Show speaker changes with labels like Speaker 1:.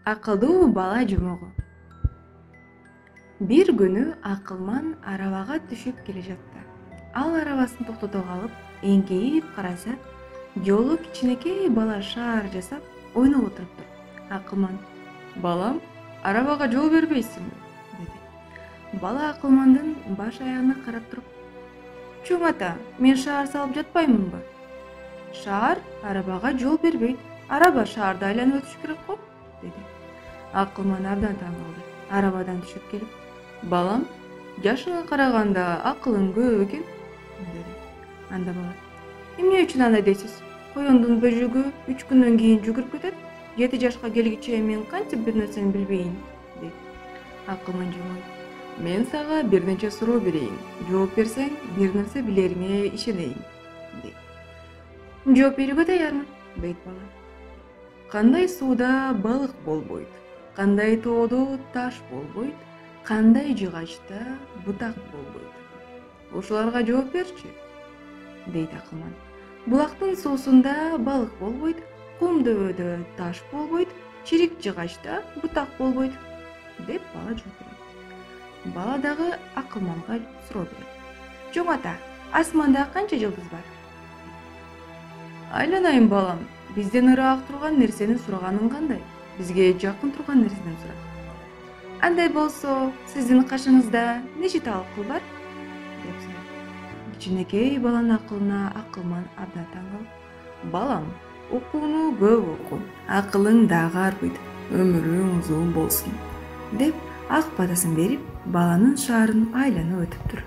Speaker 1: Акылдуу бала жумогу. Бир күнү акылман арабага түшүп келе жатты. Ал арабасын токтото калып, эңкейип караса, жолу кичинекей бала шаар жасап ойноп отуруптур. Акылман: "Балам, арабага жол бербейсиңби?" деди. Бала акылмандын баш аягына карап туруп: "Чоң ата, мен шаар салып жатпаймынбы? Шаар арабага жол бербейт. Араба шаарды айланып өтүш керек го" деди. Акылман абдан таң калды. Арабадан түшүп келип: "Балам, жашыңа караганда акылың көп экен" деди. Анда бала: "Эмне үчүн андай дейсиз? Коёндун бөжөгү 3 күндөн кийин жүгүрүп кетет. 7 жашка келгиче мен кантип бир нерсени билбейин" дейт. Акылман жымыйып: "Мен сага бир нече суроо берейин. Жооп берсең, бир нерсе билериңе ишенейин" дейт. "Жооп берүүгө даярмын" дейт бала. Кандай сууда балык болбойт? Кандай тоодо таш болбойт? Кандай жыгачта бутак болбойт? Ушуларга жооп берчи" дейт акылман. "Булактын суусунда балык болбойт, кум дөбөдө таш болбойт, чирик жыгачта бутак болбойт" деп бала жооп берет. Бала дагы акылманга суроо берет: "Чоң ата, асманда канча жылдыз бар?" "Айланайын балам, бизден ыраак турган нерсени сураганың кандай? Бизге жакын турган нерседен сура." "Андай болсо, сиздин кашыңызда нече акыл бар?" деп сурайт. Кичинекей баланын акылына акылман абдан таң калып: "Балам, окууну көп оку, акылың дагы арбыйт, өмүрүң узун болсун" деп ак батасын берип, баланын шаарын айланып өтүптүр.